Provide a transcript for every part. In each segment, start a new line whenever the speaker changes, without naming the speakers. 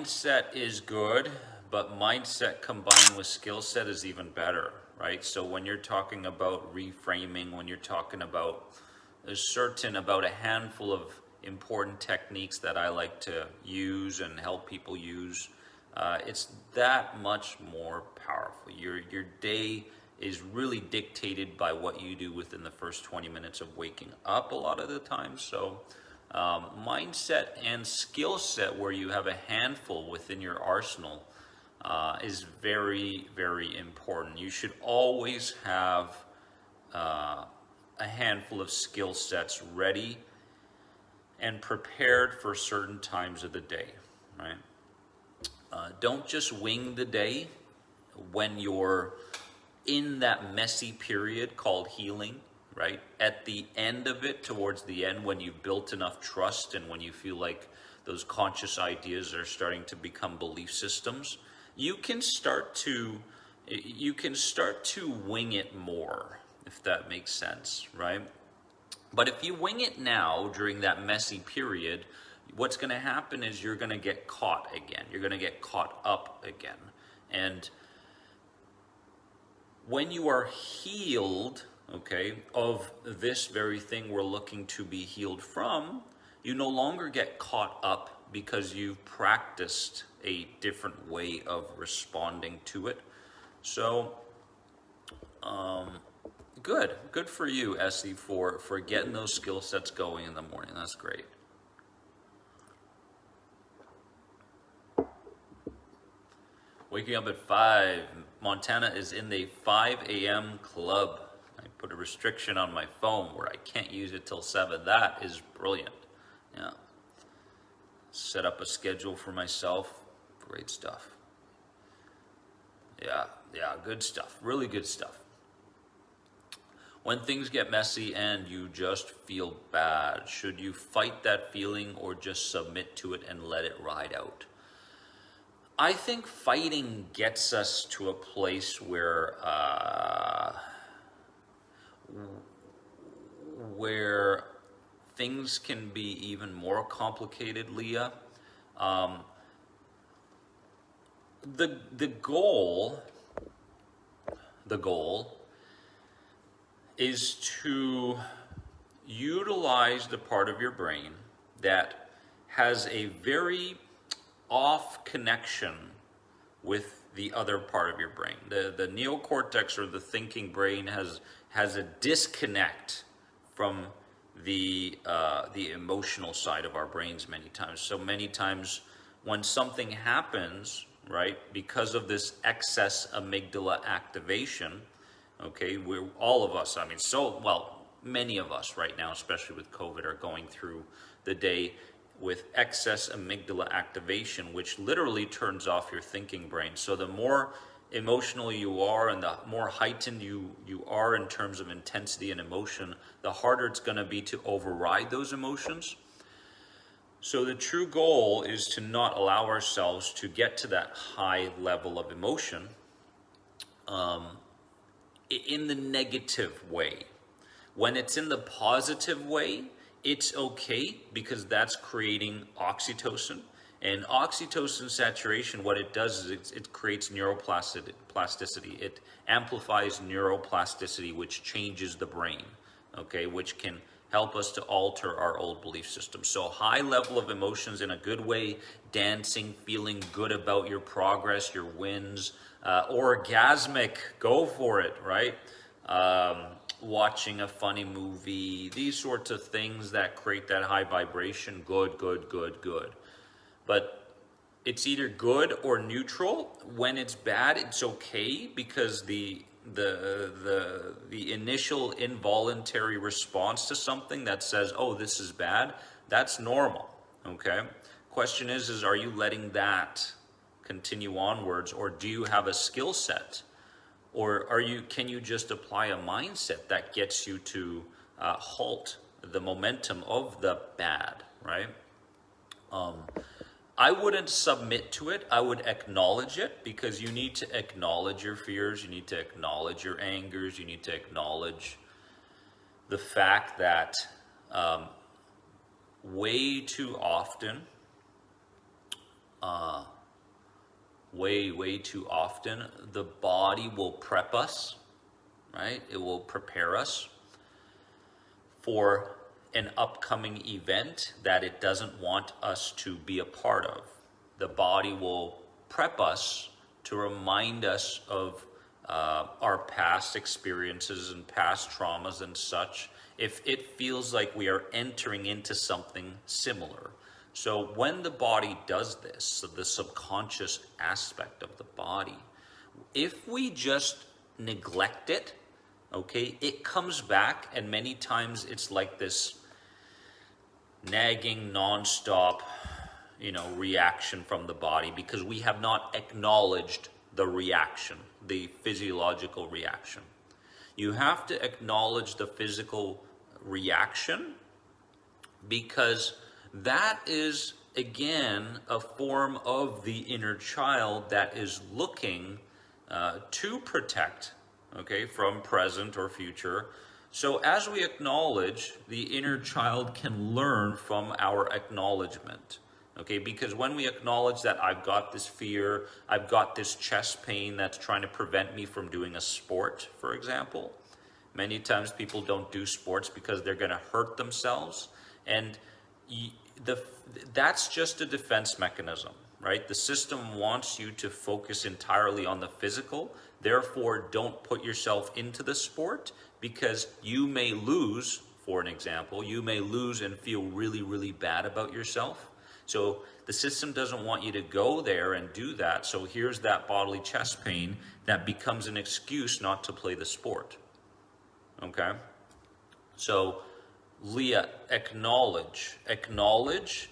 mindset is good, but mindset combined with skill set is even better, right? So when you're talking about reframing, when you're talking about about a handful of important techniques that I like to use and help people use, it's that much more powerful. Your day is really dictated by what you do within the first 20 minutes of waking up a lot of the time. So mindset and skill set, where you have a handful within your arsenal, is very, very important. You should always have a handful of skill sets ready and prepared for certain times of the day, right? Don't just wing the day when you're in that messy period called healing, right? At the end of it, towards the end, when you've built enough trust and when you feel like those conscious ideas are starting to become belief systems, you can start to wing it more, if that makes sense, right? But if you wing it now during that messy period, what's going to happen is you're going to get caught again. You're going to get caught up again. And when you are healed, okay, of this very thing we're looking to be healed from, you no longer get caught up because you've practiced a different way of responding to it. So, good for you, Essie, for getting those skill sets going in the morning. That's great. Waking up at 5. Montana is in the 5 a.m. club. I put a restriction on my phone where I can't use it till 7. That is brilliant. Yeah. Set up a schedule for myself. Great stuff. Yeah, good stuff. Really good stuff. When things get messy and you just feel bad, should you fight that feeling or just submit to it and let it ride out? I think fighting gets us to a place where things can be even more complicated, Leah. The goal is to utilize the part of your brain that has a very off connection with the other part of your brain. The neocortex, or the thinking brain, has a disconnect from the emotional side of our brains many times. So many times when something happens, right, because of this excess amygdala activation, okay, we're all of us, many of us right now, especially with COVID, are going through the day with excess amygdala activation, which literally turns off your thinking brain. So the more emotional you are and the more heightened you are in terms of intensity and emotion, the harder it's going to be to override those emotions. So the true goal is to not allow ourselves to get to that high level of emotion in the negative way. When it's in the positive way, it's okay, because that's creating oxytocin. And oxytocin saturation, what it does is it creates neuroplasticity. It amplifies neuroplasticity, which changes the brain, okay, which can help us to alter our old belief system. So high level of emotions in a good way, dancing, feeling good about your progress, your wins, orgasmic, go for it, right? Watching a funny movie, these sorts of things that create that high vibration, good. But it's either good or neutral. When it's bad, it's okay, because the initial involuntary response to something that says, oh, this is bad, that's normal, okay? Question is are you letting that continue onwards, or do you have a skill set? Or can you just apply a mindset that gets you to halt the momentum of the bad, right? I wouldn't submit to it. I would acknowledge it, because you need to acknowledge your fears. You need to acknowledge your angers. You need to acknowledge the fact that way too often way too often, the body will prep us, right? It will prepare us for an upcoming event that it doesn't want us to be a part of. The body will prep us to remind us of our past experiences and past traumas and such, if it feels like we are entering into something similar. So when the body does this, so the subconscious aspect of the body, if we just neglect it, okay, it comes back, and many times it's like this nagging, nonstop, reaction from the body, because we have not acknowledged the reaction, the physiological reaction. You have to acknowledge the physical reaction, because that is, again, a form of the inner child that is looking to protect, okay, from present or future. So as we acknowledge, the inner child can learn from our acknowledgement. Okay, because when we acknowledge that I've got this fear, I've got this chest pain that's trying to prevent me from doing a sport, for example. Many times people don't do sports because they're going to hurt themselves. And that's just a defense mechanism, right? The system wants you to focus entirely on the physical. Therefore, don't put yourself into the sport, because you may lose, for an example, you may lose and feel really bad about yourself. So the system doesn't want you to go there and do that. So here's that bodily chest pain that becomes an excuse not to play the sport. Okay? So Leah, acknowledge,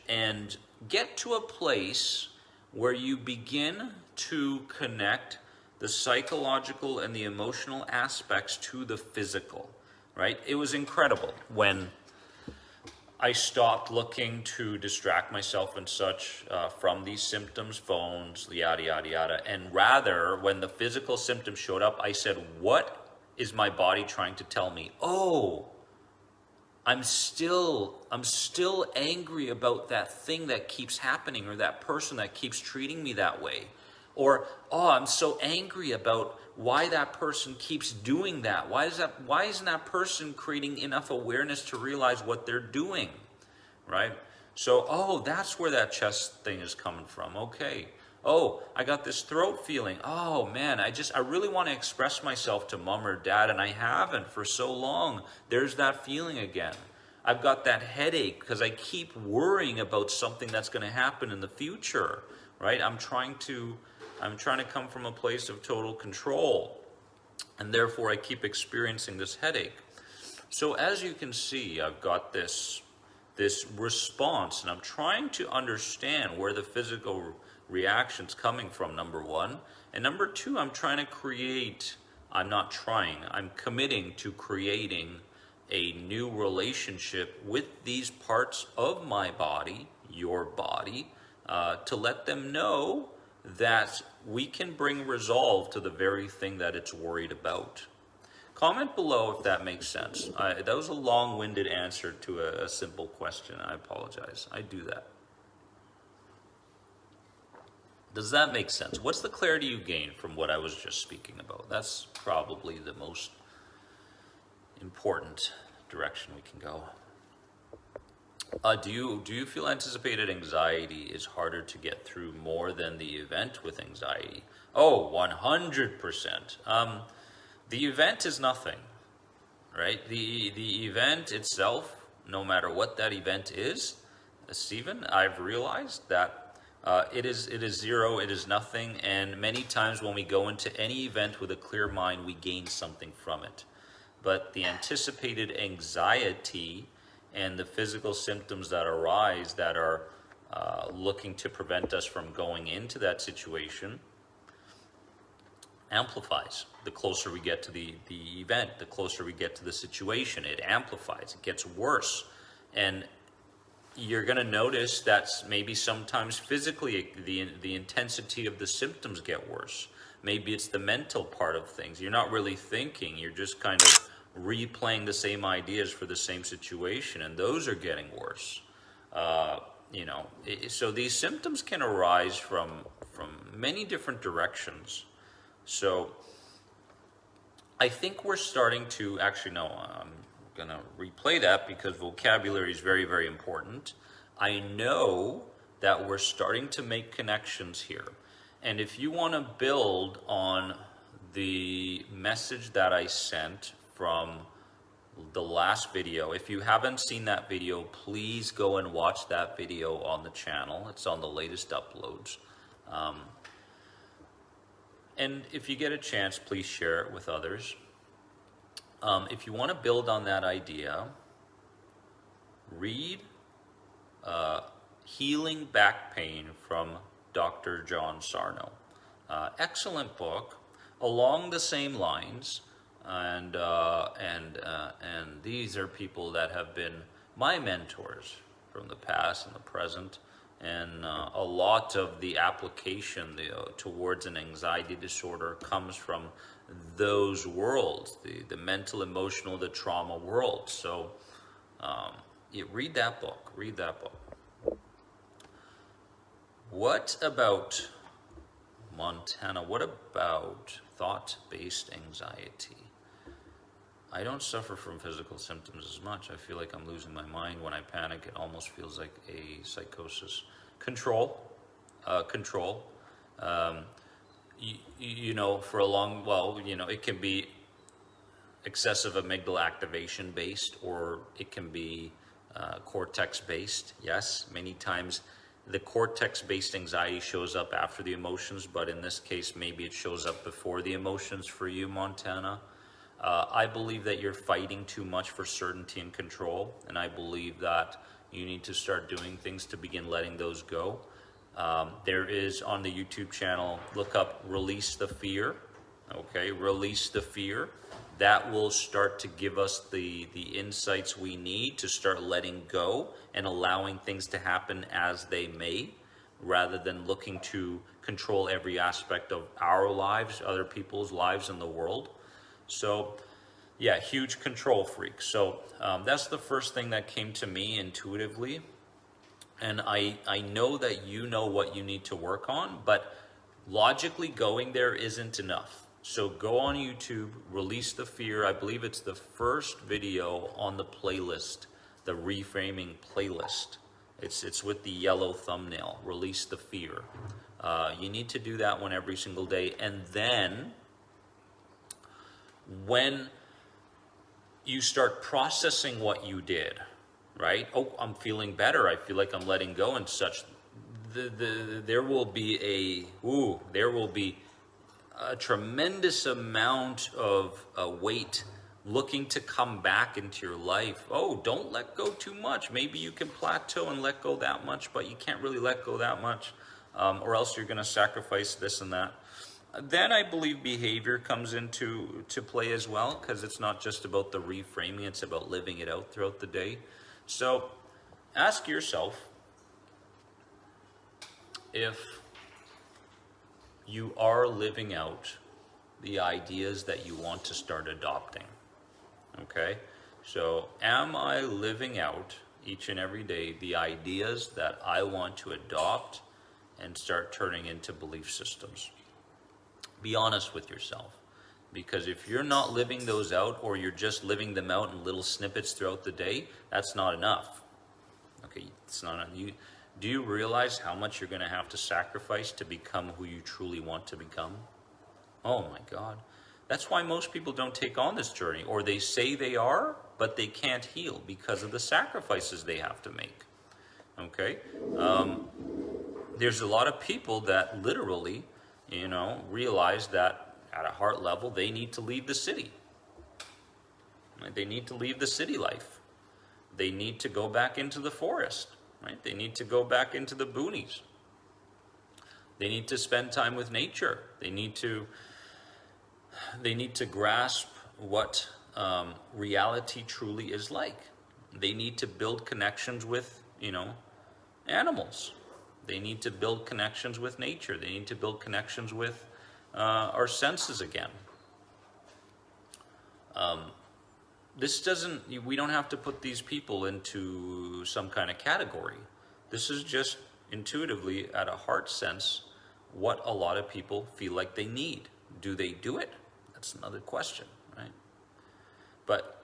and get to a place where you begin to connect the psychological and the emotional aspects to the physical, right? It was incredible when I stopped looking to distract myself and such from these symptoms, phones, yada, yada, yada. And rather, when the physical symptoms showed up, I said, what is my body trying to tell me? Oh, I'm still angry about that thing that keeps happening, or that person that keeps treating me that way. Or, oh, I'm so angry about why that person keeps doing that. Why isn't that person creating enough awareness to realize what they're doing, right? So, oh, that's where that chest thing is coming from. Okay. Oh, I got this throat feeling. Oh man, I really want to express myself to mom or dad, and I haven't for so long. There's that feeling again. I've got that headache because I keep worrying about something that's going to happen in the future, right? I'm trying to come from a place of total control, and therefore I keep experiencing this headache. So as you can see, I've got this response, and I'm trying to understand where the physical reaction's coming from, number one. And number two, I'm committing to creating a new relationship with these parts of my body, your body, to let them know that we can bring resolve to the very thing that it's worried about. Comment below if that makes sense. That was a long-winded answer to a simple question. I apologize. I do that. Does that make sense? What's the clarity you gain from what I was just speaking about? That's probably the most important direction we can go. Do you feel anticipated anxiety is harder to get through more than the event with anxiety? Oh, 100%. The event is nothing, right? The event itself, no matter what that event is, Stephen, I've realized that it is zero, it is nothing, and many times when we go into any event with a clear mind, we gain something from it. But the anticipated anxiety and the physical symptoms that arise that are looking to prevent us from going into that situation amplifies. The closer we get to the event, the closer we get to the situation, it amplifies, it gets worse. And you're going to notice that maybe sometimes physically the intensity of the symptoms get worse. Maybe it's the mental part of things. You're not really thinking, you're just kind of replaying the same ideas for the same situation, and those are getting worse. So these symptoms can arise from many different directions. So I think we're starting to, actually, no, I'm going to replay that because vocabulary is very, very important. I know that we're starting to make connections here. And if you want to build on the message that I sent from the last video, if you haven't seen that video, please go and watch that video on the channel. It's on the latest uploads. And if you get a chance, please share it with others. If you want to build on that idea, read Healing Back Pain from Dr. John Sarno. Excellent book, along the same lines. And these are people that have been my mentors from the past and the present, and a lot of the application towards an anxiety disorder comes from those worlds, the mental, emotional, the trauma world. So read that book. What about Montana? What about thought-based anxiety? I don't suffer from physical symptoms as much. I feel like I'm losing my mind. When I panic, it almost feels like a psychosis. Control. For a long, it can be excessive amygdala activation based, or it can be cortex based. Yes, many times the cortex based anxiety shows up after the emotions, but in this case, maybe it shows up before the emotions for you, Montana. I believe that you're fighting too much for certainty and control, and I believe that you need to start doing things to begin letting those go. There is on the YouTube channel, look up Release the Fear. Okay, Release the Fear. That will start to give us the insights we need to start letting go and allowing things to happen as they may, rather than looking to control every aspect of our lives, other people's lives in the world. So, yeah, huge control freak. So that's the first thing that came to me intuitively. And I know that you know what you need to work on, but logically going there isn't enough. So go on YouTube, Release the Fear. I believe it's the first video on the playlist, the reframing playlist. It's with the yellow thumbnail, Release the Fear. You need to do that one every single day. And then when you start processing what you did, right? Oh, I'm feeling better. I feel like I'm letting go and such. There will be a tremendous amount of weight looking to come back into your life. Oh, don't let go too much. Maybe you can plateau and let go that much, but you can't really let go that much, or else you're going to sacrifice this and that. Then I believe behavior comes into play as well, because it's not just about the reframing, it's about living it out throughout the day. So ask yourself if you are living out the ideas that you want to start adopting. Okay? So am I living out each and every day the ideas that I want to adopt and start turning into belief systems? Be honest with yourself, because if you're not living those out, or you're just living them out in little snippets throughout the day, that's not enough. Okay, it's not enough. Do you realize how much you're going to have to sacrifice to become who you truly want to become? Oh my God. That's why most people don't take on this journey, or they say they are, but they can't heal because of the sacrifices they have to make. Okay? There's a lot of people that literally, realize that at a heart level, they need to leave the city. Right? They need to leave the city life. They need to go back into the forest. Right? They need to go back into the boonies. They need to spend time with nature. They need to grasp what reality truly is like. They need to build connections with, animals. They need to build connections with nature. They need to build connections with our senses again. We don't have to put these people into some kind of category. This is just intuitively, at a heart sense, what a lot of people feel like they need. Do they do it? That's another question, right? But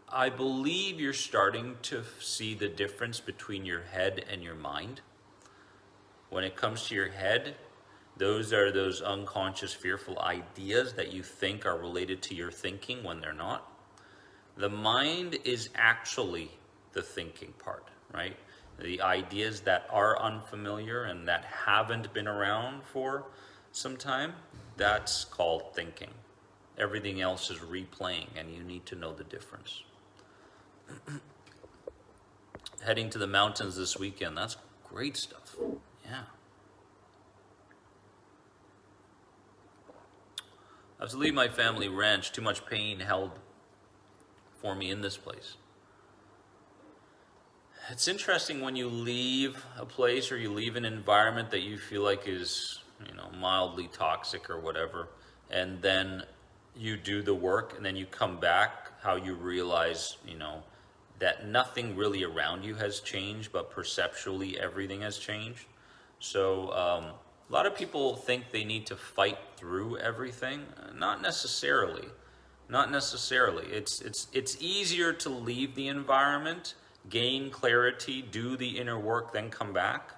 I believe you're starting to see the difference between your head and your mind. When it comes to your head, those are those unconscious, fearful ideas that you think are related to your thinking when they're not. The mind is actually the thinking part, right? The ideas that are unfamiliar and that haven't been around for some time, that's called thinking. Everything else is replaying, and you need to know the difference. Heading to the mountains this weekend, that's great stuff. Yeah. I have to leave my family ranch. Too much pain held for me in this place. It's interesting when you leave a place or you leave an environment that you feel like is, mildly toxic or whatever, and then you do the work and then you come back, how you realize, that nothing really around you has changed, but perceptually everything has changed. So a lot of people think they need to fight through everything. Not necessarily. Not necessarily. It's easier to leave the environment, gain clarity, do the inner work, then come back.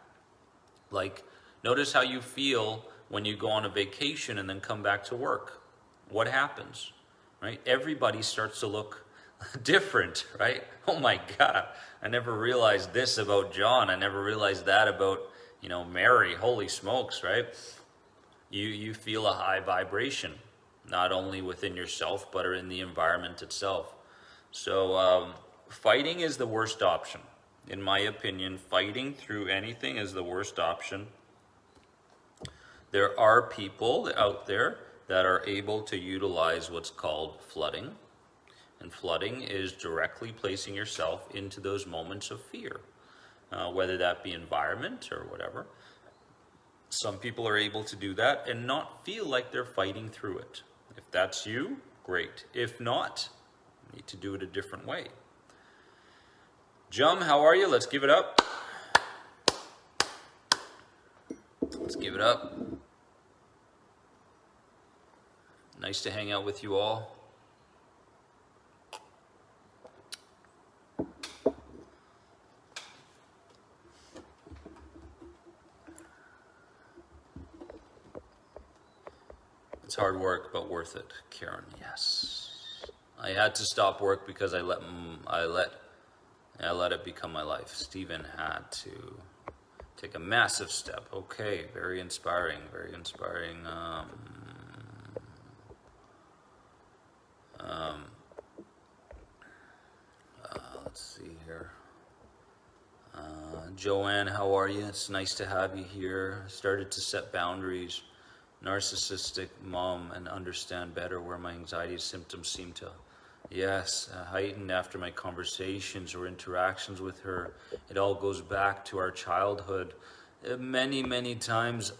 Like, notice how you feel when you go on a vacation and then come back to work. What happens, right? Everybody starts to look different, right? Oh my God, I never realized this about John. I never realized that about, Mary. Holy smokes, right? You feel a high vibration, not only within yourself, but in the environment itself. So fighting is the worst option. In my opinion, fighting through anything is the worst option. There are people out there that are able to utilize what's called flooding. And flooding is directly placing yourself into those moments of fear, whether that be environment or whatever. Some people are able to do that and not feel like they're fighting through it. If that's you, great. If not, you need to do it a different way. Jum, how are you? Let's give it up. Let's give it up. Nice to hang out with you all. It's hard work, but worth it, Karen. Yes. I had to stop work because I let it become my life. Stephen had to take a massive step. Okay, very inspiring, very inspiring. Let's see here. Joanne, how are you? It's nice to have you here. Started to set boundaries. Narcissistic mom, and understand better where my anxiety symptoms seem to, heighten after my conversations or interactions with her. It all goes back to our childhood. Many times,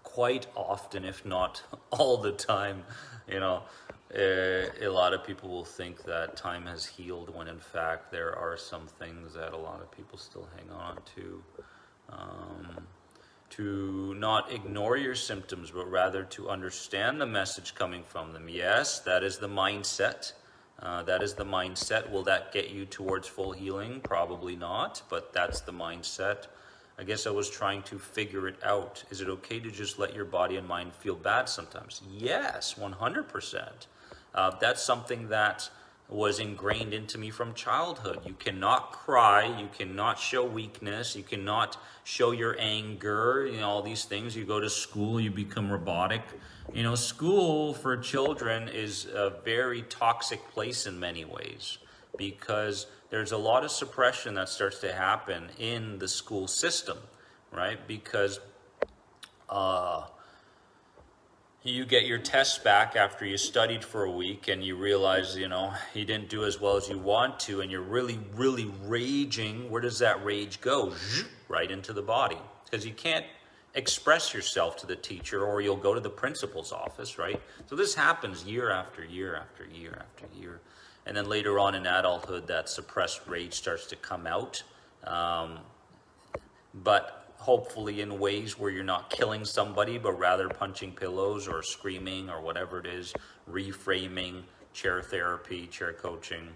quite often, if not all the time, a lot of people will think that time has healed when in fact there are some things that a lot of people still hang on to. To not ignore your symptoms, but rather to understand the message coming from them. Yes, that is the mindset. That is the mindset. Will that get you towards full healing? Probably not, but that's the mindset. I guess I was trying to figure it out. Is it okay to just let your body and mind feel bad sometimes? Yes, 100%. That's something that was ingrained into me from childhood. You cannot cry, you cannot show weakness, you cannot show your anger, all these things. You go to school, you become robotic. School for children is a very toxic place in many ways, because there's a lot of suppression that starts to happen in the school system, right? Because you get your tests back after you studied for a week and you realize, you didn't do as well as you want to, and you're really raging. Where does that rage go? Right into the body, because you can't express yourself to the teacher, or you'll go to the principal's office, right? So this happens year after year after year after year. And then later on in adulthood, that suppressed rage starts to come out. But hopefully in ways where you're not killing somebody, but rather punching pillows or screaming or whatever it is, reframing, chair therapy, chair coaching.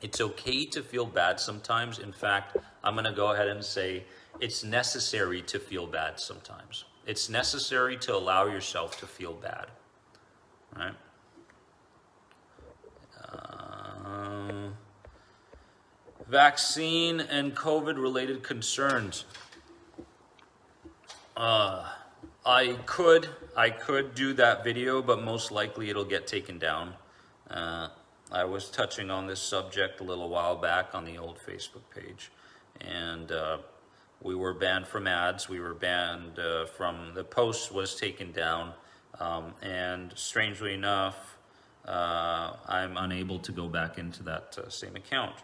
It's okay to feel bad sometimes. In fact, I'm going to go ahead and say it's necessary to feel bad sometimes. It's necessary to allow yourself to feel bad, right? Vaccine and COVID-related concerns. I could do that video, but most likely it'll get taken down. I was touching on this subject a little while back on the old Facebook page, and we were banned from ads. We were banned from the post was taken down, and strangely enough, I'm unable to go back into that same account.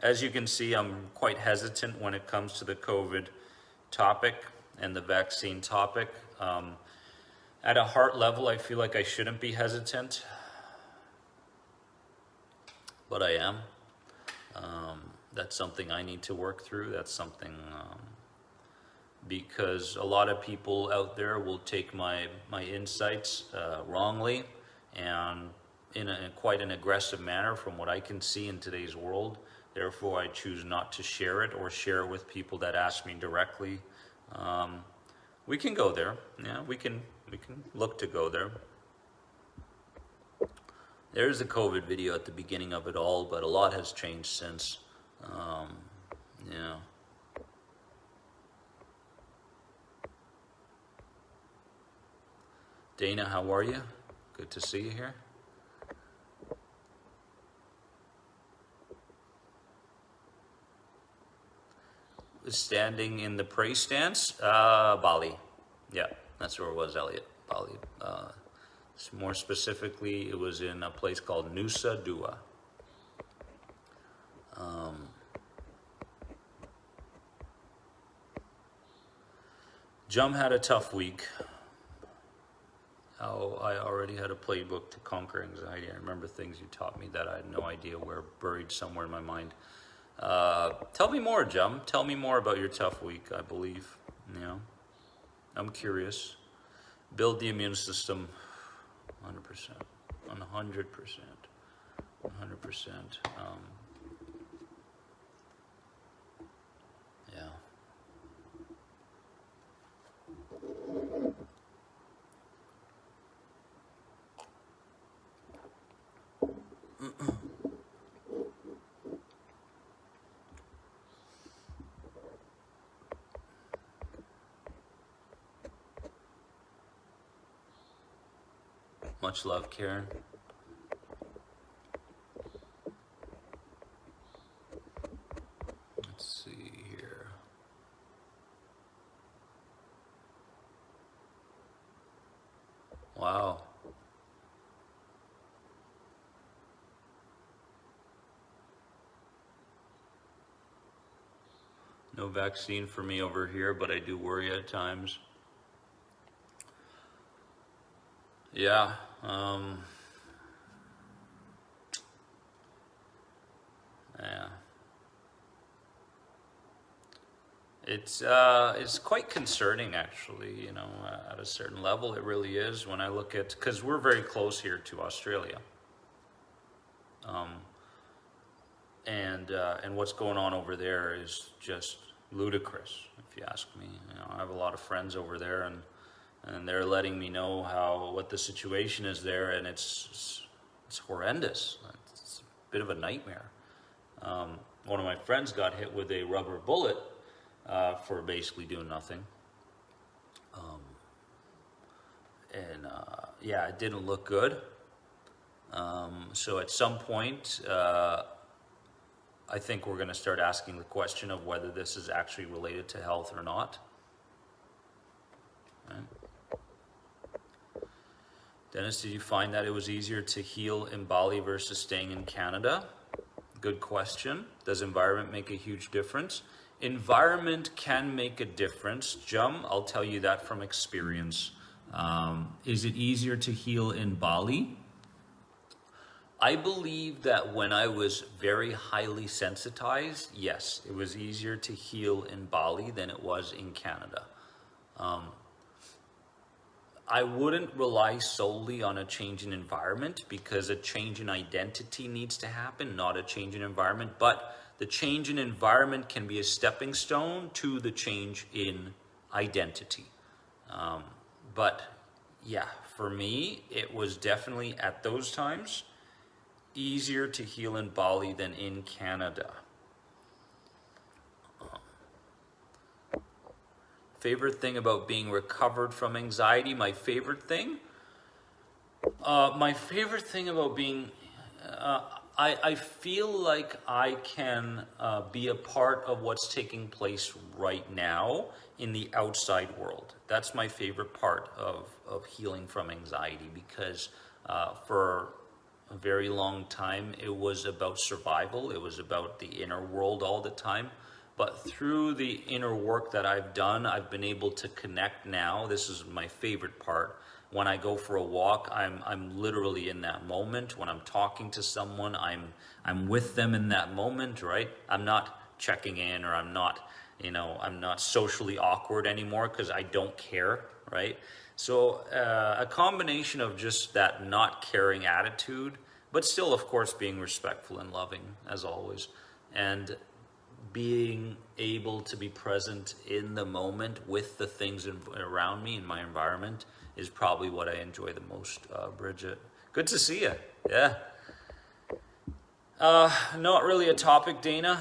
As you can see, I'm quite hesitant when it comes to the COVID topic and the vaccine topic. At a heart level, I feel like I shouldn't be hesitant, but I am. That's something I need to work through. That's something because a lot of people out there will take my insights wrongly and in quite an aggressive manner from what I can see in today's world. Therefore, I choose not to share it or share it with people that ask me directly. We can go there. Yeah, we can look to go there. There's a COVID video at the beginning of it all, but a lot has changed since. Yeah. Dana, how are you? Good to see you here. Standing in the pray stance, Bali. Yeah, that's where it was, Elliot. Bali. More specifically, it was in a place called Nusa Dua. Jum had a tough week. Oh, I already had a playbook to conquer anxiety. I remember things you taught me that I had no idea were buried somewhere in my mind. Tell me more, Jum. Tell me more about your tough week, I believe. You know, I'm curious. Build the immune system. 100%. 100%. 100%. Yeah. Much love, Karen. Let's see here. Wow. No vaccine for me over here, but I do worry at times. Yeah. Yeah. It's quite concerning, actually, you know, at a certain level. It really is when I look at, because we're very close here to Australia. And what's going on over there is just ludicrous, if you ask me. You know, I have a lot of friends over there, and they're letting me know what the situation is there, and it's horrendous. It's a bit of a nightmare. One of my friends got hit with a rubber bullet for basically doing nothing. Yeah, it didn't look good. So at some point, I think we're going to start asking the question of whether this is actually related to health or not. Right? Dennis, did you find that it was easier to heal in Bali versus staying in Canada? Good question. Does environment make a huge difference? Environment can make a difference, Jum. I'll tell you that from experience. Is it easier to heal in Bali? I believe that when I was very highly sensitized, yes, it was easier to heal in Bali than it was in Canada. I wouldn't rely solely on a change in environment, because a change in identity needs to happen, not a change in environment. But the change in environment can be a stepping stone to the change in identity. But yeah, for me, it was definitely at those times easier to heal in Bali than in Canada. Favorite thing about being recovered from anxiety? My favorite thing? My favorite thing about being, I feel like I can be a part of what's taking place right now in the outside world. That's my favorite part of healing from anxiety, because for a very long time it was about survival. It was about the inner world all the time. But through the inner work that I've done, I've been able to connect now. This is my favorite part. When I go for a walk, I'm literally in that moment. When I'm talking to someone, I'm with them in that moment, right? I'm not checking in, or I'm not socially awkward anymore, because I don't care, right? So a combination of just that not caring attitude, but still, of course, being respectful and loving as always, and being able to be present in the moment with the things around me in my environment is probably what I enjoy the most, Bridget. Good to see you. Yeah. Not really a topic, Dana.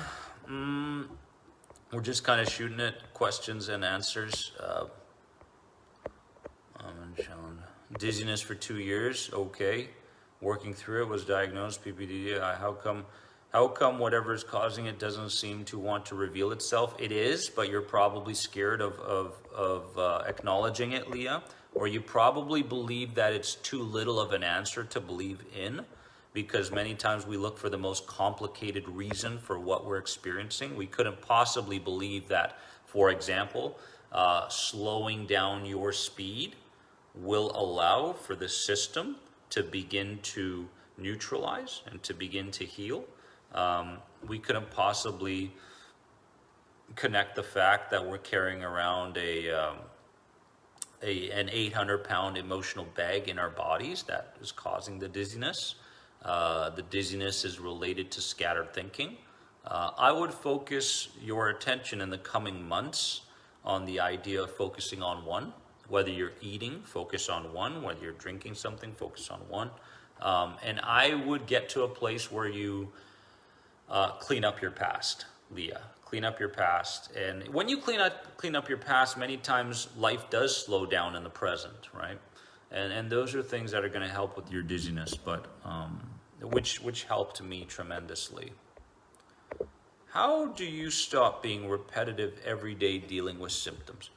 We're just kind of shooting it, questions and answers. Dizziness for 2 years, okay. Working through it, was diagnosed PPD. How come whatever is causing it doesn't seem to want to reveal itself? It is, but you're probably scared of acknowledging it, Leah, or you probably believe that it's too little of an answer to believe in, because many times we look for the most complicated reason for what we're experiencing. We couldn't possibly believe that, for example, slowing down your speed will allow for the system to begin to neutralize and to begin to heal. We couldn't possibly connect the fact that we're carrying around an 800-pound emotional bag in our bodies that is causing the dizziness. The dizziness is related to scattered thinking. I would focus your attention in the coming months on the idea of focusing on one. Whether you're eating, focus on one. Whether you're drinking something, focus on one. And I would get to a place where you clean up your past, Leah. Clean up your past. And when you clean up your past, many times life does slow down in the present, right? And those are things that are going to help with your dizziness, but which helped me tremendously. How do you stop being repetitive every day dealing with symptoms?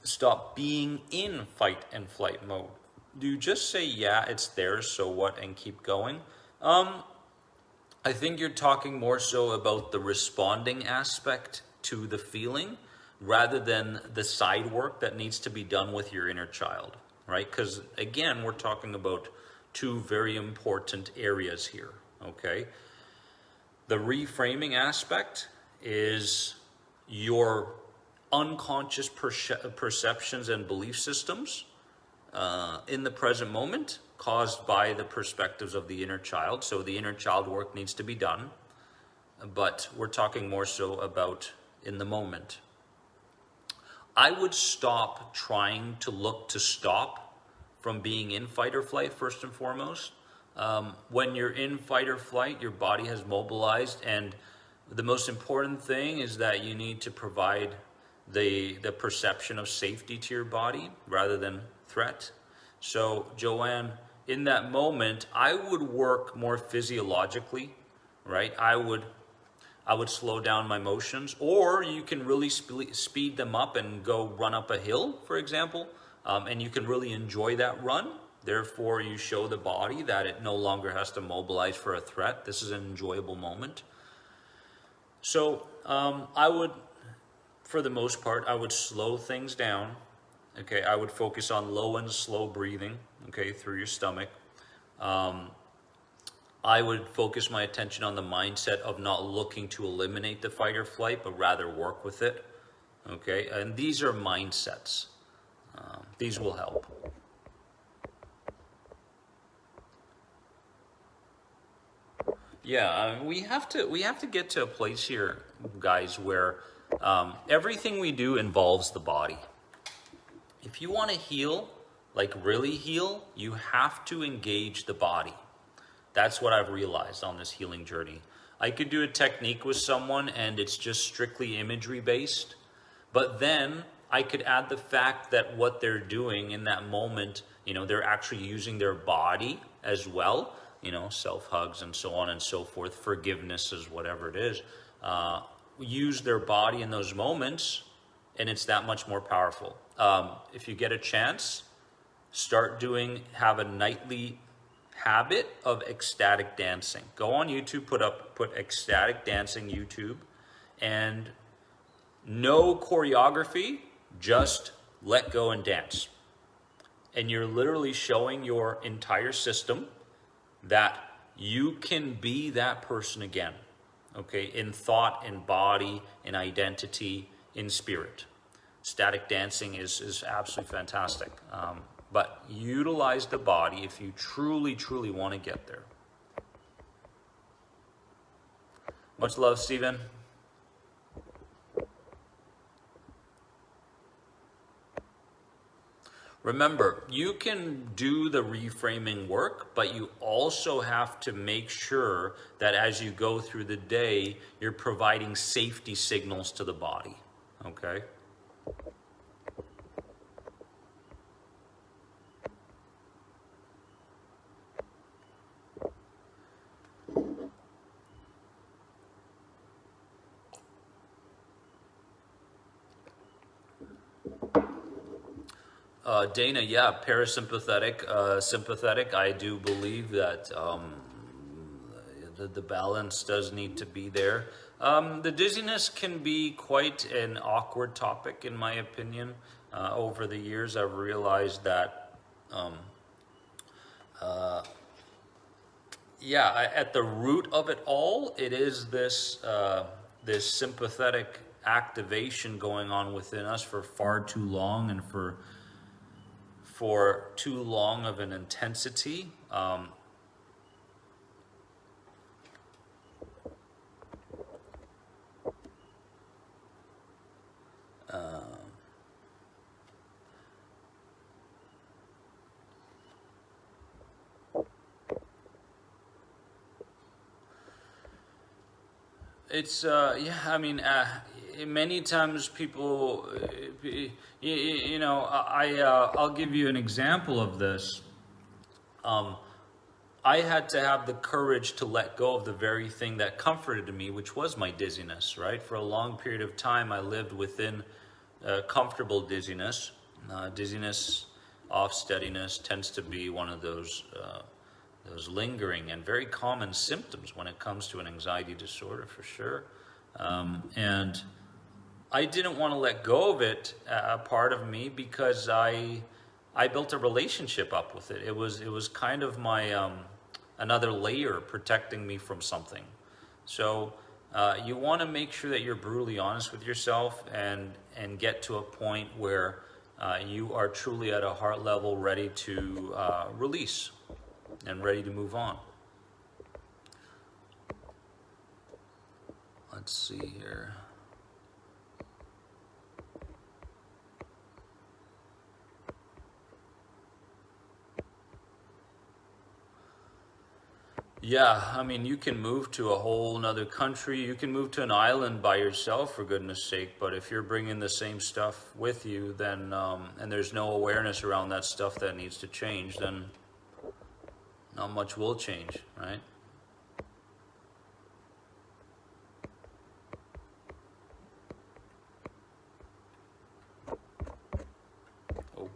Stop being in fight and flight mode. Do you just say, yeah, it's there, so what, and keep going? I think you're talking more so about the responding aspect to the feeling rather than the side work that needs to be done with your inner child, right? Because again, we're talking about two very important areas here, okay? The reframing aspect is your unconscious perceptions and belief systems in the present moment, caused by the perspectives of the inner child. So the inner child work needs to be done, but we're talking more so about in the moment. I would stop trying to look to stop from being in fight or flight first and foremost. When you're in fight or flight, your body has mobilized, and the most important thing is that you need to provide the perception of safety to your body rather than threat. So Joanne, in that moment, I would work more physiologically, right? I would slow down my motions, or you can really speed them up and go run up a hill, for example, and you can really enjoy that run. Therefore, you show the body that it no longer has to mobilize for a threat. This is an enjoyable moment. So I would, for the most part, I would slow things down. Okay, I would focus on low and slow breathing, okay, through your stomach. I would focus my attention on the mindset of not looking to eliminate the fight or flight, but rather work with it. Okay, and these are mindsets. These will help. Yeah, we have to get to a place here, guys, where everything we do involves the body. If you want to heal, like really heal, you have to engage the body. That's what I've realized on this healing journey. I could do a technique with someone and it's just strictly imagery based, but then I could add the fact that what they're doing in that moment, they're actually using their body as well, self-hugs and so on and so forth, forgiveness is whatever it is. Use their body in those moments, and it's that much more powerful. If you get a chance, have a nightly habit of ecstatic dancing. Go on YouTube, put ecstatic dancing YouTube, and no choreography, just let go and dance. And you're literally showing your entire system that you can be that person again, okay, in thought, in body, in identity, in spirit. Static dancing is absolutely fantastic. But utilize the body if you truly, truly want to get there. Much love, Stephen. Remember, you can do the reframing work, but you also have to make sure that as you go through the day, you're providing safety signals to the body, okay? Dana, yeah, parasympathetic, sympathetic. I do believe that the balance does need to be there. The dizziness can be quite an awkward topic, in my opinion. Over the years, I've realized that, at the root of it all, it is this this sympathetic activation going on within us for far too long, and for too long of an intensity. It's many times people, I'll give you an example of this. I had to have the courage to let go of the very thing that comforted me, which was my dizziness, right? For a long period of time, I lived within comfortable dizziness. Dizziness off steadiness tends to be one of those lingering and very common symptoms when it comes to an anxiety disorder, for sure. And I didn't want to let go of it, a part of me, because I built a relationship up with it. It was kind of my another layer protecting me from something. So you want to make sure that you're brutally honest with yourself and get to a point where you are truly at a heart level ready to release and ready to move on. Let's see here. Yeah, I mean, you can move to a whole nother country. You can move to an island by yourself, for goodness sake. But if you're bringing the same stuff with you, then and there's no awareness around that stuff that needs to change, then not much will change, right? Oh.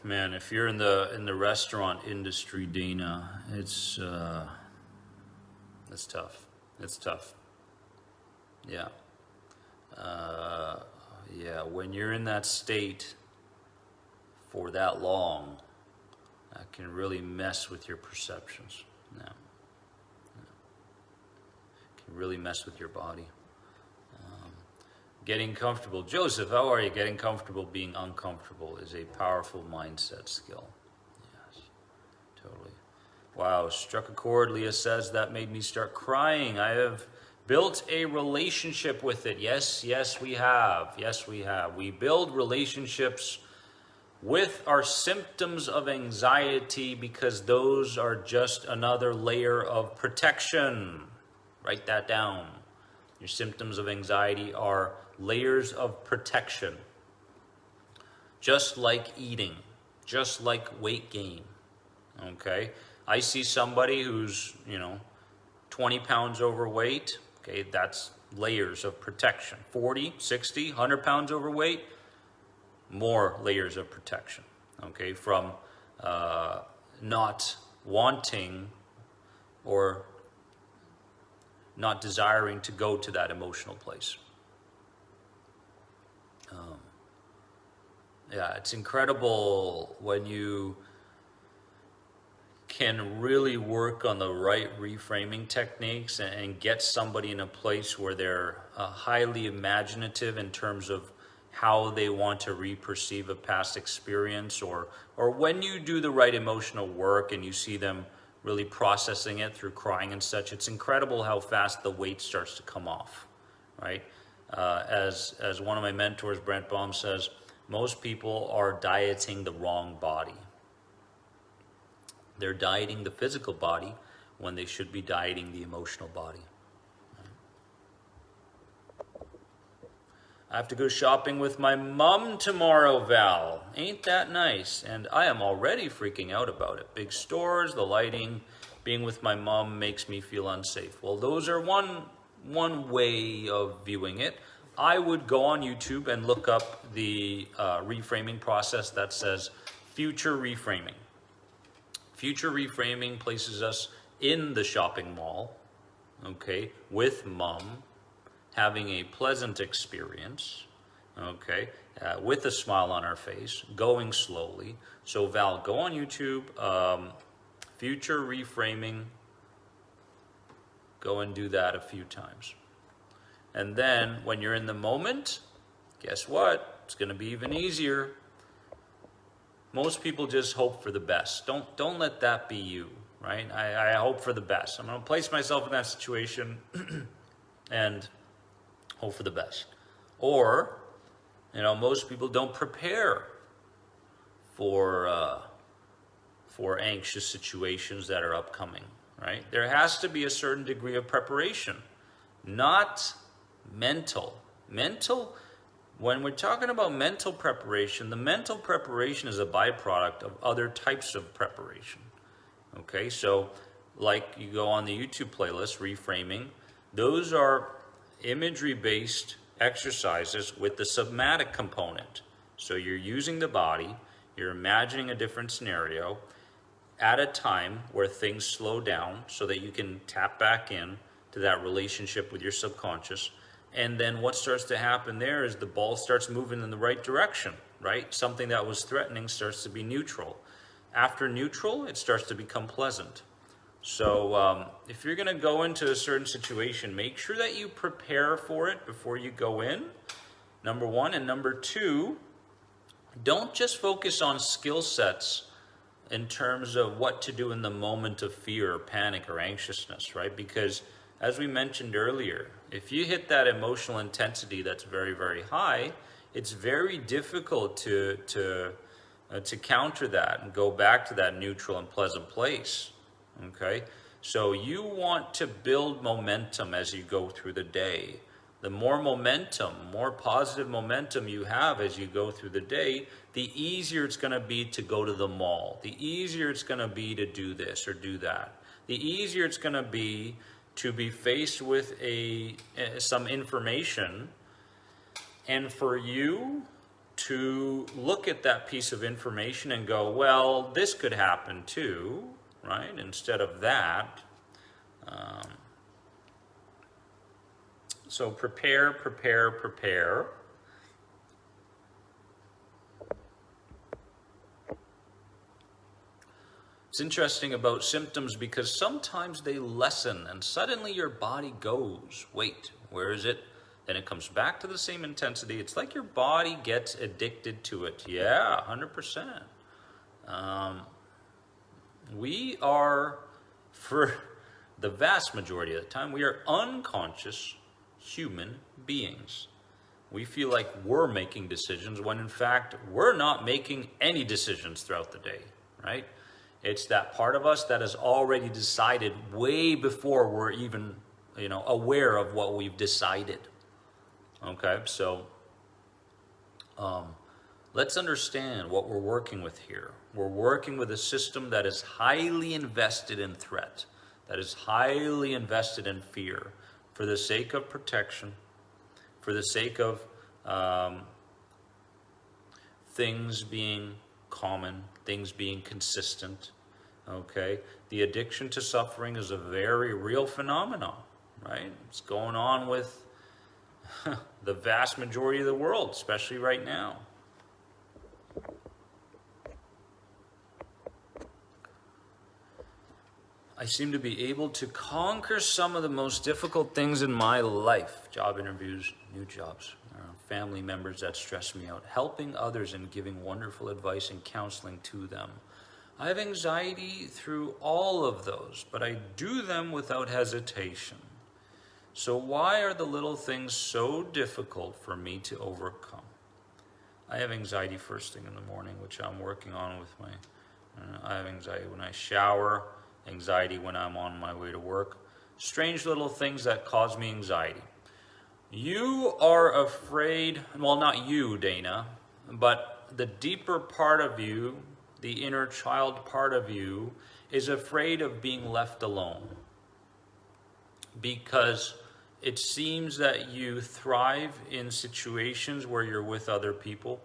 man, if you're in the restaurant industry, Dana, it's tough. It's tough. Yeah. Yeah, when you're in that state for that long, that can really mess with your perceptions. Yeah. It can really mess with your body. Getting comfortable. Joseph, how are you? Getting comfortable being uncomfortable is a powerful mindset skill. Yes, totally. Wow, struck a chord. Leah says that made me start crying. I have built a relationship with it. Yes, we have. Yes, we have. We build relationships with our symptoms of anxiety because those are just another layer of protection. Write that down. Your symptoms of anxiety are layers of protection. Just like eating, just like weight gain. Okay? I see somebody who's, 20 pounds overweight. Okay, that's layers of protection. 40, 60, 100 pounds overweight, more layers of protection. Okay, from not wanting or not desiring to go to that emotional place. Yeah, it's incredible when you can really work on the right reframing techniques and get somebody in a place where they're highly imaginative in terms of how they want to re-perceive a past experience, or when you do the right emotional work and you see them really processing it through crying and such, it's incredible how fast the weight starts to come off, right? As one of my mentors, Brent Baum, says, most people are dieting the wrong body. They're dieting the physical body when they should be dieting the emotional body. I have to go shopping with my mom tomorrow, Val. Ain't that nice? And I am already freaking out about it. Big stores, the lighting, being with my mom makes me feel unsafe. Well, those are one way of viewing it. I would go on YouTube and look up the reframing process that says future reframing. Future reframing places us in the shopping mall, okay, with mom, having a pleasant experience, okay, with a smile on our face, going slowly. So Val, go on YouTube, future reframing, go and do that a few times. And then when you're in the moment, guess what? It's going to be even easier. Most people just hope for the best. Don't let that be you, right? I hope for the best. I'm going to place myself in that situation and hope for the best. Or, most people don't prepare for anxious situations that are upcoming, right? There has to be a certain degree of preparation, not mental. When we're talking about mental preparation, the mental preparation is a byproduct of other types of preparation. Okay, so like you go on the YouTube playlist, Reframing, those are imagery-based exercises with the somatic component. So you're using the body, you're imagining a different scenario at a time where things slow down so that you can tap back in to that relationship with your subconscious. And then what starts to happen there is the ball starts moving in the right direction, right? Something that was threatening starts to be neutral. After neutral, it starts to become pleasant. So if you're going to go into a certain situation, make sure that you prepare for it before you go in, number one. And number two, don't just focus on skill sets in terms of what to do in the moment of fear or panic or anxiousness, right? Because as we mentioned earlier, if you hit that emotional intensity that's very, very high, it's very difficult to counter that and go back to that neutral and pleasant place. Okay, so you want to build momentum as you go through the day. The more momentum, more positive momentum you have as you go through the day, the easier it's going to be to go to the mall. The easier it's going to be to do this or do that. The easier it's going to be to be faced with some information, and for you to look at that piece of information and go, well, this could happen too, right? Instead of that. So prepare, prepare, prepare. It's interesting about symptoms because sometimes they lessen and suddenly your body goes, wait, where is it? Then it comes back to the same intensity. It's like your body gets addicted to it. Yeah, 100%. We are, for the vast majority of the time, we are unconscious human beings. We feel like we're making decisions when in fact we're not making any decisions throughout the day, right? It's that part of us that has already decided way before we're even, aware of what we've decided. Okay, so let's understand what we're working with here. We're working with a system that is highly invested in threat, that is highly invested in fear, for the sake of protection, for the sake of things being common, things being consistent, okay? The addiction to suffering is a very real phenomenon, right? It's going on with the vast majority of the world, especially right now. I seem to be able to conquer some of the most difficult things in my life. Job interviews, new jobs, family members that stress me out, helping others and giving wonderful advice and counseling to them. I have anxiety through all of those, but I do them without hesitation. So why are the little things so difficult for me to overcome? I have anxiety first thing in the morning, which I'm working on with my, I have anxiety when I shower, anxiety when I'm on my way to work. Strange little things that cause me anxiety. You are afraid, well, not you, Dana, but the deeper part of you, the inner child part of you, is afraid of being left alone. Because it seems that you thrive in situations where you're with other people,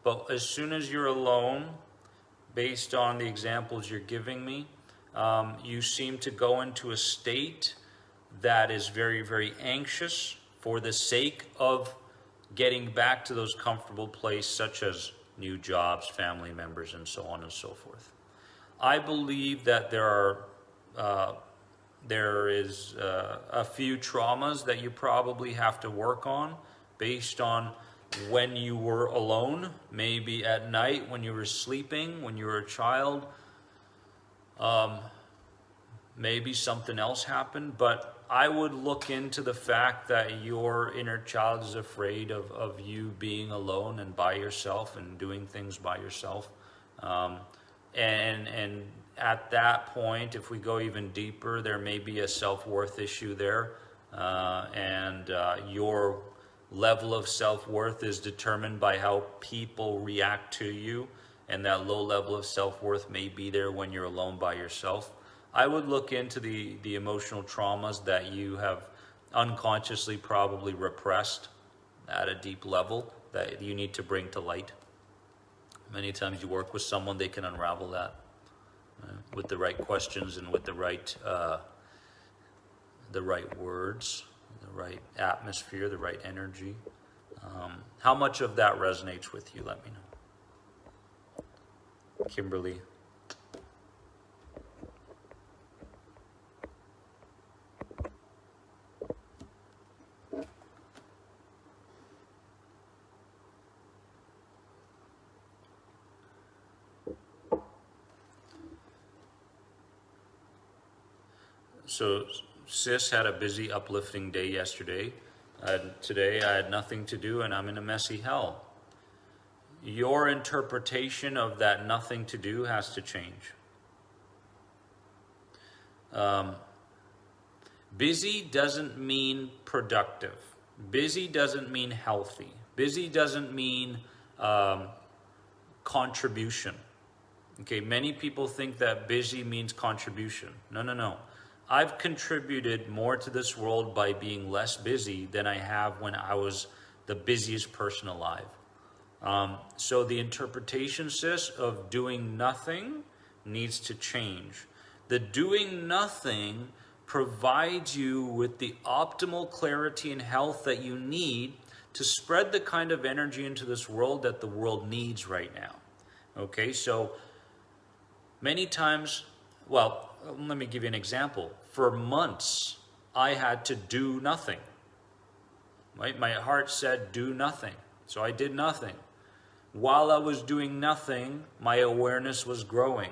but as soon as you're alone, based on the examples you're giving me, you seem to go into a state that is very, very anxious for the sake of getting back to those comfortable places, such as new jobs, family members, and so on and so forth. I believe that there is a few traumas that you probably have to work on based on when you were alone, maybe at night when you were sleeping, when you were a child. Maybe something else happened, but I would look into the fact that your inner child is afraid of you being alone and by yourself and doing things by yourself. And at that point, if we go even deeper, there may be a self-worth issue there. Your level of self-worth is determined by how people react to you. And that low level of self-worth may be there when you're alone by yourself. I would look into the emotional traumas that you have unconsciously probably repressed at a deep level that you need to bring to light. Many times you work with someone, they can unravel that with the right questions and with the right words, the right atmosphere, the right energy. How much of that resonates with you? Let me know. Kimberly. So Sis had a busy, uplifting day yesterday. Today I had nothing to do and I'm in a messy hell. Your interpretation of that nothing to do has to change. Busy doesn't mean productive. Busy doesn't mean healthy. Busy doesn't mean contribution. Okay, many people think that busy means contribution. No. I've contributed more to this world by being less busy than I have when I was the busiest person alive. So the interpretation, sis, of doing nothing needs to change. The doing nothing provides you with the optimal clarity and health that you need to spread the kind of energy into this world that the world needs right now. Okay, so many times, well, let me give you an example. For months, I had to do nothing. Right? My heart said, do nothing. So I did nothing. While I was doing nothing, my awareness was growing.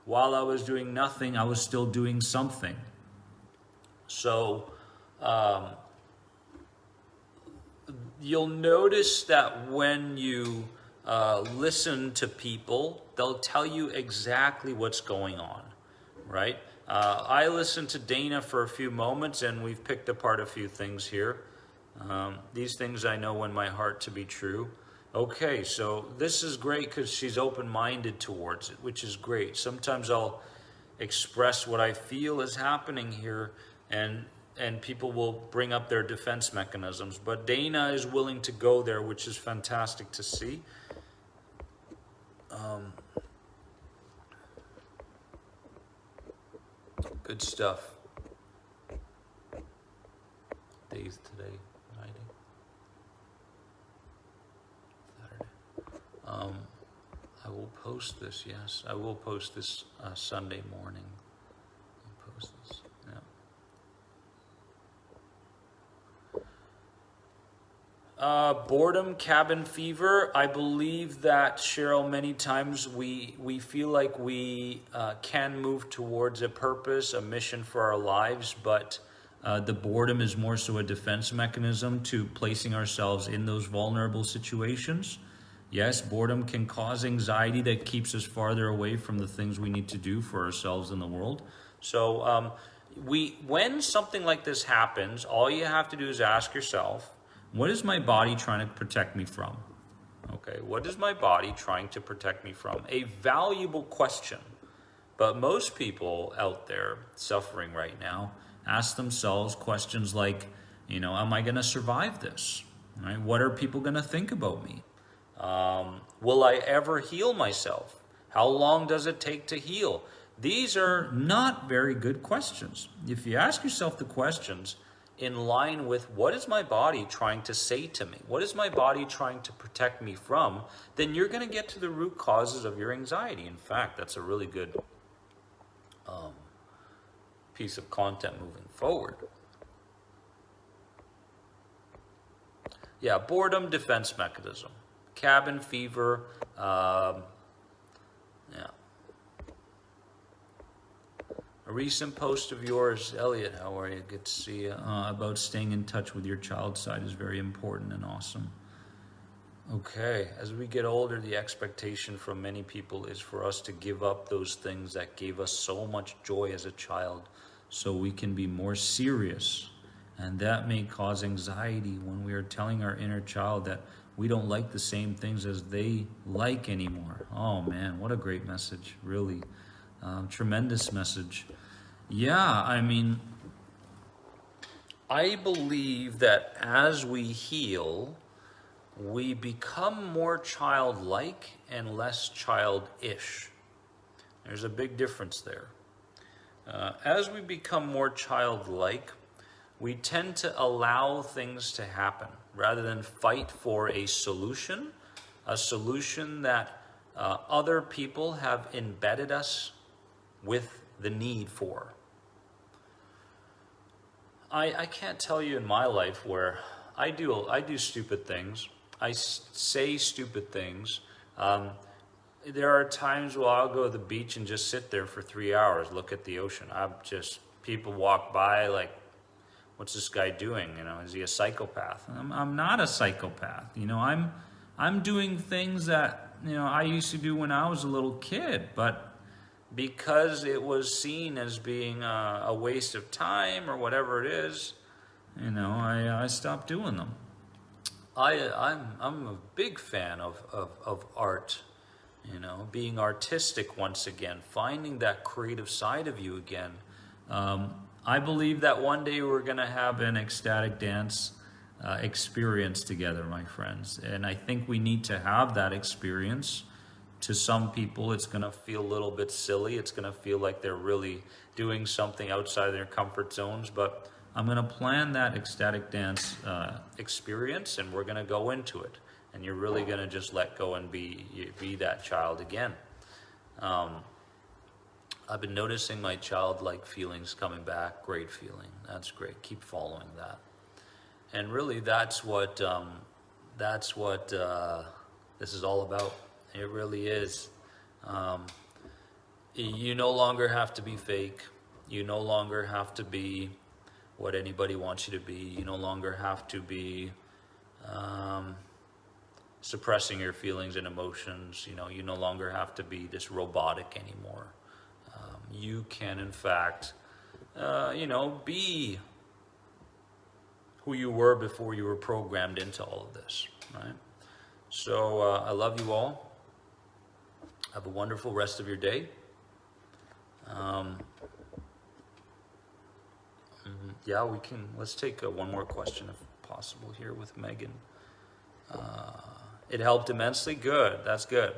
While I was doing nothing, I was still doing something. So you'll notice that when you listen to people, they'll tell you exactly what's going on, right? I listened to Dana for a few moments, and we've picked apart a few things here. These things I know in my heart to be true. Okay, so this is great because she's open-minded towards it, which is great. Sometimes I'll express what I feel is happening here, and people will bring up their defense mechanisms. But Dana is willing to go there, which is fantastic to see. Good stuff. Days today, Friday, Saturday. I will post this. Yes, I will post this Sunday morning. I'll post this. Yeah. Boredom, cabin fever. I believe that, Cheryl, many times we feel like we can move towards a purpose, a mission for our lives, but the boredom is more so a defense mechanism to placing ourselves in those vulnerable situations. Yes, boredom can cause anxiety that keeps us farther away from the things we need to do for ourselves in the world. So when something like this happens, all you have to do is ask yourself, what is my body trying to protect me from? Okay, what is my body trying to protect me from? A valuable question. But most people out there suffering right now ask themselves questions like, am I going to survive this? Right? What are people going to think about me? Will I ever heal myself? How long does it take to heal? These are not very good questions. If you ask yourself the questions in line with what is my body trying to say to me? What is my body trying to protect me from? Then you're going to get to the root causes of your anxiety. In fact, that's a really good piece of content moving forward. Yeah, boredom, defense mechanism. Cabin fever, yeah. A recent post of yours, Elliot, how are you? Good to see you. About staying in touch with your child side is very important and awesome. Okay, as we get older, the expectation from many people is for us to give up those things that gave us so much joy as a child so we can be more serious. And that may cause anxiety when we are telling our inner child that we don't like the same things as they like anymore. Oh man, what a great message, really. Tremendous message. Yeah, I mean, I believe that as we heal, we become more childlike and less childish. There's a big difference there. As we become more childlike, we tend to allow things to happen rather than fight for a solution that other people have embedded us with the need for. I can't tell you in my life where I do stupid things. I say stupid things. There are times where I'll go to the beach and just sit there for 3 hours, look at the ocean. People walk by like, what's this guy doing? Is he a psychopath? I'm not a psychopath. I'm doing things that, I used to do when I was a little kid, but because it was seen as being a waste of time or whatever it is, I stopped doing them. I'm a big fan of art, being artistic once again, finding that creative side of you again. I believe that one day we're going to have an ecstatic dance experience together, my friends. And I think we need to have that experience. To some people, it's going to feel a little bit silly. It's going to feel like they're really doing something outside of their comfort zones. But I'm going to plan that ecstatic dance experience, and we're going to go into it. And you're really going to just let go and be that child again. I've been noticing my childlike feelings coming back. Great feeling. That's great. Keep following that. And really, that's what this is all about. It really is. You no longer have to be fake. You no longer have to be what anybody wants you to be. You no longer have to be suppressing your feelings and emotions. You no longer have to be this robotic anymore. You can, in fact, be who you were before you were programmed into all of this, right? So I love you all. Have a wonderful rest of your day. Yeah, let's take one more question if possible here with Megan. It helped immensely. Good, that's good.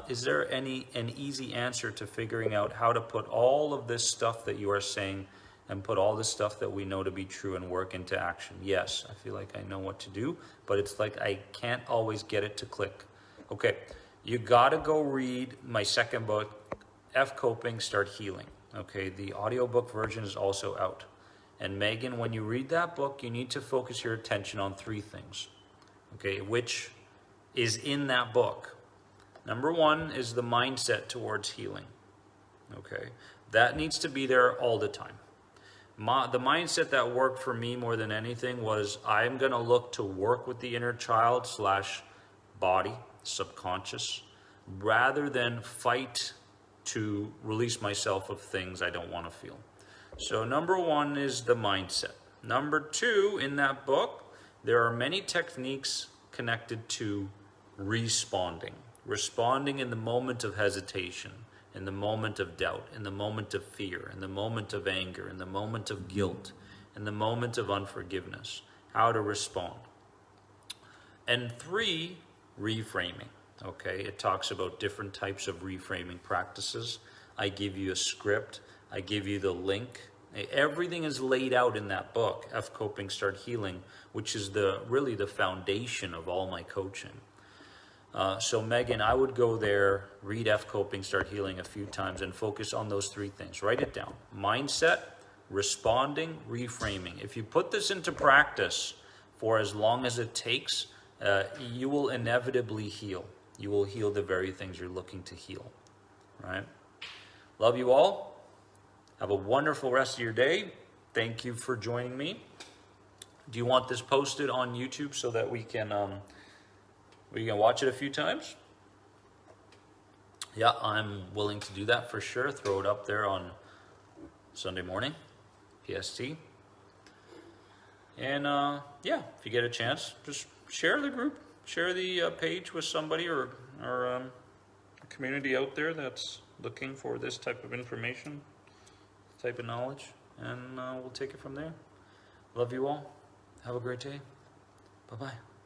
Is there an easy answer to figuring out how to put all of this stuff that you are saying and put all this stuff that we know to be true and work into action? Yes, I feel like I know what to do, but it's like I can't always get it to click. Okay, you gotta go read my second book, F Coping, Start Healing. Okay, the audiobook version is also out. And Megan, when you read that book, you need to focus your attention on 3 things, okay, which is in that book. Number 1 is the mindset towards healing, okay? That needs to be there all the time. The mindset that worked for me more than anything was I'm gonna look to work with the inner child / body, subconscious, rather than fight to release myself of things I don't want to feel. So number 1 is the mindset. Number 2, in that book, there are many techniques connected to responding in the moment of hesitation, in the moment of doubt, in the moment of fear, in the moment of anger, in the moment of guilt, in the moment of unforgiveness, how to respond. And 3, reframing. Okay, it talks about different types of reframing practices. I give you a script. I give you the link. Everything is laid out in that book, F Coping, Start Healing, which is really the foundation of all my coaching. So Megan, I would go there, read F Coping, Start Healing a few times, and focus on those 3 things. Write it down. Mindset, responding, reframing. If you put this into practice for as long as it takes, you will inevitably heal. You will heal the very things you're looking to heal, right? Love you all. Have a wonderful rest of your day. Thank you for joining me. Do you want this posted on YouTube so that we can watch it a few times? Yeah, I'm willing to do that for sure. Throw it up there on Sunday morning, PST. And yeah, if you get a chance, just share the group. Share the page with somebody or a community out there that's looking for this type of information, type of knowledge, and we'll take it from there. Love you all. Have a great day. Bye-bye.